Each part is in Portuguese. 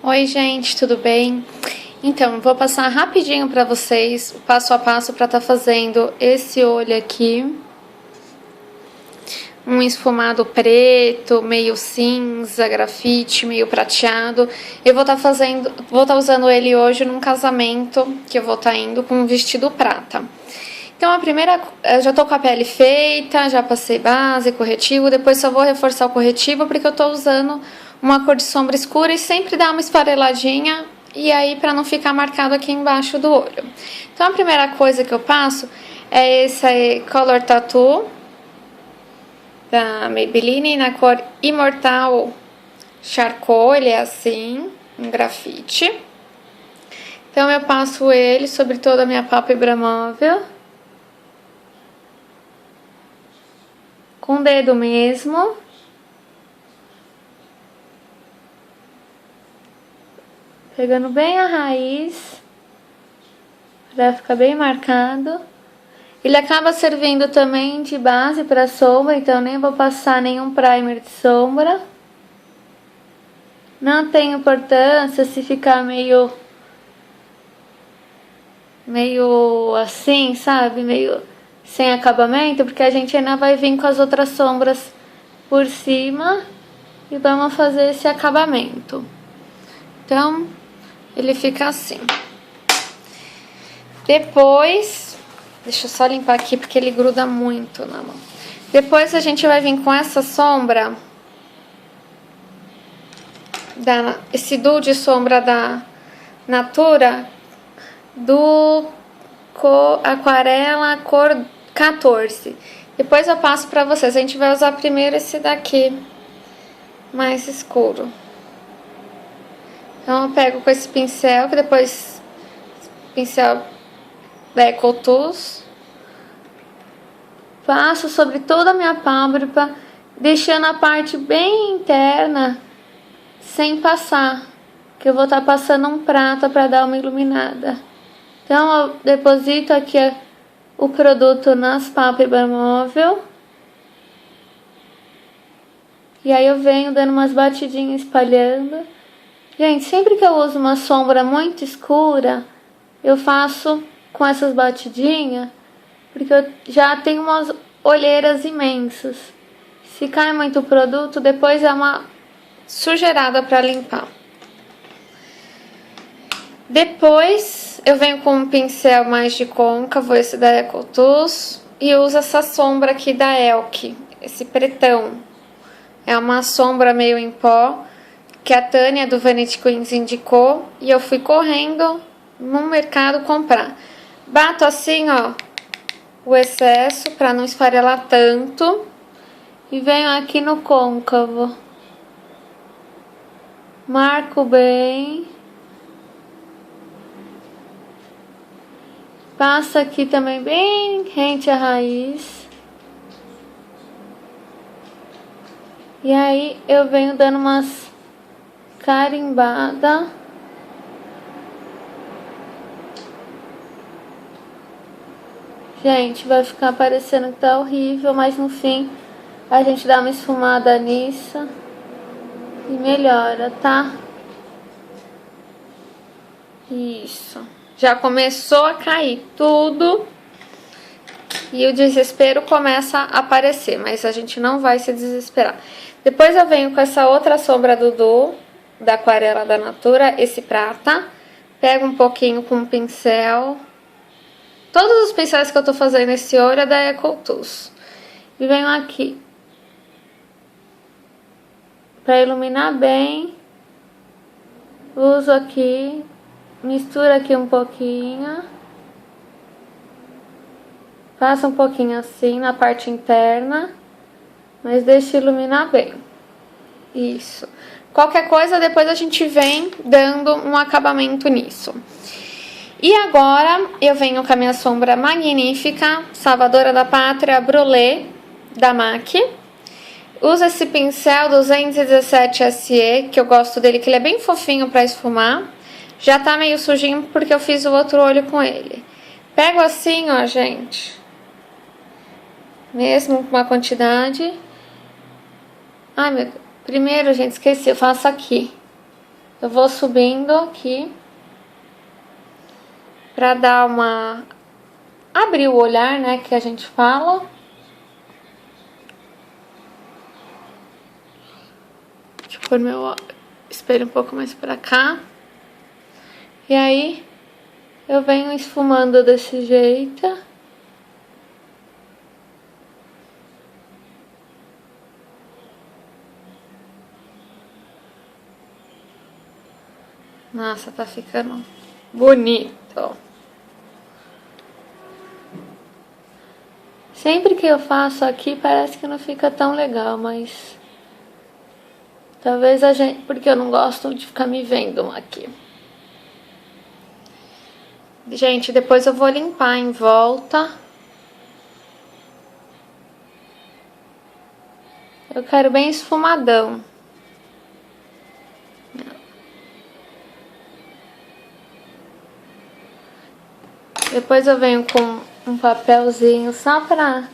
Oi, gente, tudo bem? Então, vou passar rapidinho para vocês o passo a passo para estar fazendo esse olho aqui. Um esfumado preto, meio cinza, grafite, meio prateado. Eu vou estar usando ele hoje num casamento que eu vou estar indo com um vestido prata. Então, eu já tô com a pele feita, já passei base, corretivo, depois só vou reforçar o corretivo porque eu tô usando uma cor de sombra escura e sempre dá uma esfareladinha e aí para não ficar marcado aqui embaixo do olho. Então, a primeira coisa que eu passo é esse Color Tattoo da Maybelline na cor Imortal Charcoal, ele é assim, um grafite. Então, eu passo ele sobre toda a minha pálpebra móvel. Com o dedo mesmo. Pegando bem a raiz. Pra ficar bem marcado. Ele acaba servindo também de base para sombra, então nem vou passar nenhum primer de sombra. Não tem importância se ficar meio assim, sabe? Meio sem acabamento, porque a gente ainda vai vir com as outras sombras por cima e vamos fazer esse acabamento. Então, ele fica assim. Depois, deixa eu só limpar aqui porque ele gruda muito na mão. Depois a gente vai vir com essa sombra, esse duo de sombra da Natura, do Aquarela cor 14. Depois eu passo pra vocês. A gente vai usar primeiro esse daqui, mais escuro. Então eu pego com esse pincel, que depois pincel da EcoTools, passo sobre toda a minha pálpebra, deixando a parte bem interna sem passar, que eu vou estar passando um prata para dar uma iluminada. Então eu deposito aqui o produto nas pálpebras móvel. E aí eu venho dando umas batidinhas espalhando. Gente, sempre que eu uso uma sombra muito escura, eu faço com essas batidinhas, porque eu já tenho umas olheiras imensas. Se cai muito produto, depois é uma sujeirada para limpar. Depois eu venho com um pincel mais de côncavo, esse da EcoTools, e uso essa sombra aqui da Elk, esse pretão. É uma sombra meio em pó, que a Tânia do Vanity Queens indicou, e eu fui correndo no mercado comprar. Bato assim, ó, o excesso para não esfarelar tanto, e venho aqui no côncavo. Marco bem. Passa aqui também bem rente à raiz. E aí eu venho dando umas carimbada. Gente, vai ficar parecendo que tá horrível, mas no fim a gente dá uma esfumada nisso e melhora, tá? Isso. Já começou a cair tudo e o desespero começa a aparecer, mas a gente não vai se desesperar. Depois eu venho com essa outra sombra do duo da Aquarela da Natura, esse prata. Pego um pouquinho com o pincel. Todos os pincéis que eu tô fazendo esse olho é da EcoTools. E venho aqui para iluminar bem. Uso aqui, mistura aqui um pouquinho. Passa um pouquinho assim na parte interna, mas deixa iluminar bem. Isso. Qualquer coisa, depois a gente vem dando um acabamento nisso. E agora eu venho com a minha sombra magnífica, Salvadora da Pátria Brulé, da MAC. Uso esse pincel 217 SE, que eu gosto dele, que ele é bem fofinho para esfumar. Já tá meio sujinho porque eu fiz o outro olho com ele. Pego assim, ó, gente. Mesmo com uma quantidade. Ai, meu Deus. Primeiro, gente, esqueci, eu faço aqui. Eu vou subindo aqui pra dar uma... abrir o olhar, né, que a gente fala. Deixa eu pôr meu espelho um pouco mais pra cá. E aí, eu venho esfumando desse jeito. Nossa, tá ficando bonito. Sempre que eu faço aqui parece que não fica tão legal, mas talvez a gente, porque eu não gosto de ficar me vendo aqui. Gente, depois eu vou limpar em volta. Eu quero bem esfumadão. Depois eu venho com um papelzinho só pra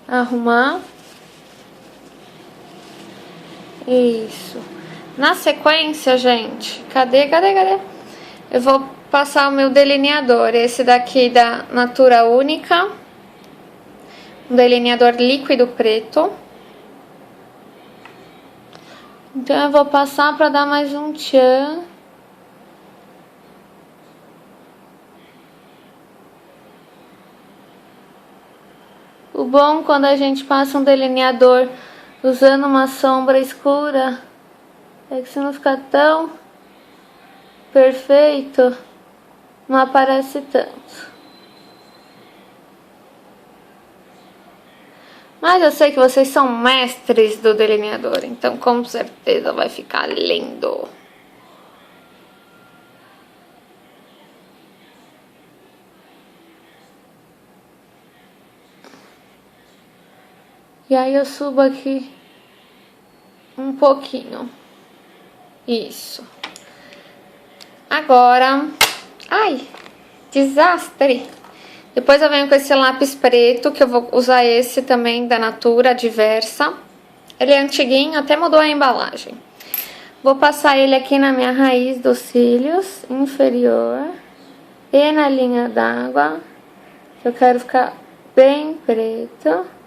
arrumar. Isso. Na sequência, gente, cadê? Eu vou passar o meu delineador, esse daqui da Natura Única. Um delineador líquido preto. Então eu vou passar pra dar mais um tchan. O bom quando a gente passa um delineador usando uma sombra escura é que se não ficar tão perfeito, não aparece tanto. Mas eu sei que vocês são mestres do delineador, então com certeza vai ficar lindo. E aí eu subo aqui um pouquinho. Isso. Agora... ai, desastre! Depois eu venho com esse lápis preto, que eu vou usar esse também da Natura, Diversa. Ele é antiguinho, até mudou a embalagem. Vou passar ele aqui na minha raiz dos cílios inferior e na linha d'água. Eu quero ficar bem preto.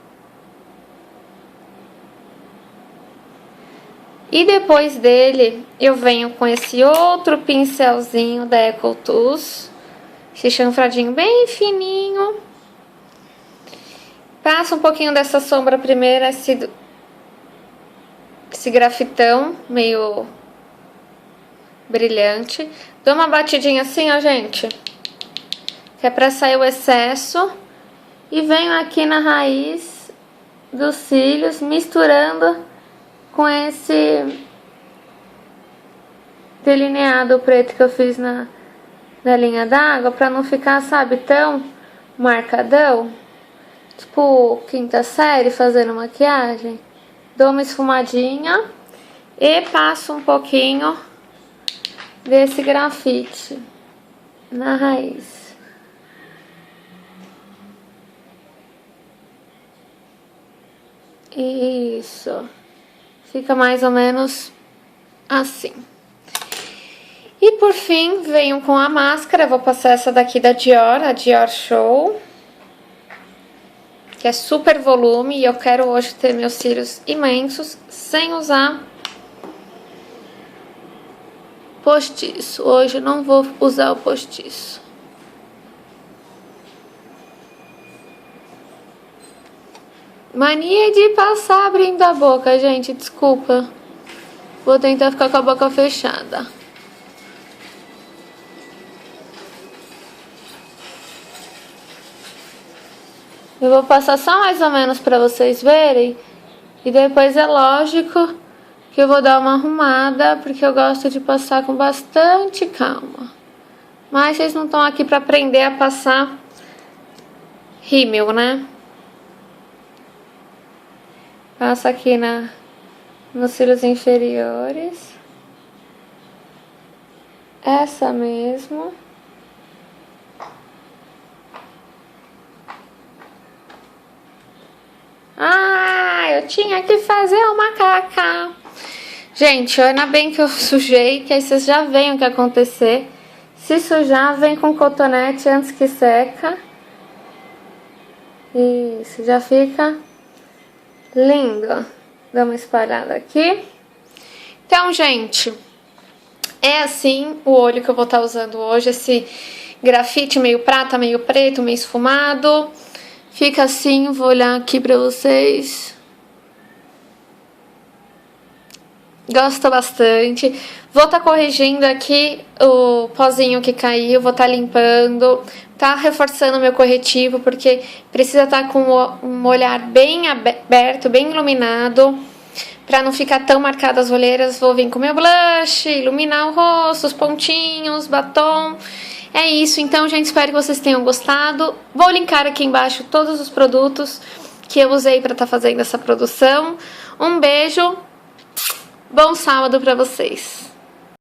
E depois dele, eu venho com esse outro pincelzinho da EcoTools. Esse chanfradinho bem fininho. Passa um pouquinho dessa sombra primeiro, esse grafitão meio brilhante. Dou uma batidinha assim, ó, gente. Que é pra sair o excesso. E venho aqui na raiz dos cílios, misturando com esse delineado preto que eu fiz na linha d'água, pra não ficar, sabe, tão marcadão. Tipo, quinta série fazendo maquiagem. Dou uma esfumadinha e passo um pouquinho desse grafite na raiz. Isso. Fica mais ou menos assim. E por fim, venho com a máscara. Eu vou passar essa daqui da Dior, a Dior Show. Que é super volume e eu quero hoje ter meus cílios imensos sem usar postiço. Hoje eu não vou usar o postiço. Mania de passar abrindo a boca, gente, desculpa. Vou tentar ficar com a boca fechada. Eu vou passar só mais ou menos pra vocês verem. E depois é lógico que eu vou dar uma arrumada, porque eu gosto de passar com bastante calma. Mas vocês não estão aqui pra aprender a passar rímel, né? Passo aqui nos cílios inferiores. Essa mesmo. Ah, eu eu tinha que fazer uma caca. Gente, ainda bem que eu sujei, que aí vocês já veem o que acontecer. Se sujar, vem com cotonete antes que seca. Isso, já fica lindo. Dá uma espalhada aqui. Então, gente, é assim o olho que eu vou estar usando hoje. Esse grafite meio prata, meio preto, meio esfumado. Fica assim, vou olhar aqui pra vocês. Gosto bastante. Vou estar corrigindo aqui o pozinho que caiu, vou estar limpando, tá reforçando o meu corretivo, porque precisa estar com um olhar bem aberto, bem iluminado, para não ficar tão marcadas as olheiras. Vou vir com meu blush, iluminar o rosto, os pontinhos, batom. É isso, então, gente, espero que vocês tenham gostado. Vou linkar aqui embaixo todos os produtos que eu usei para estar fazendo essa produção. Um beijo. Bom sábado para vocês!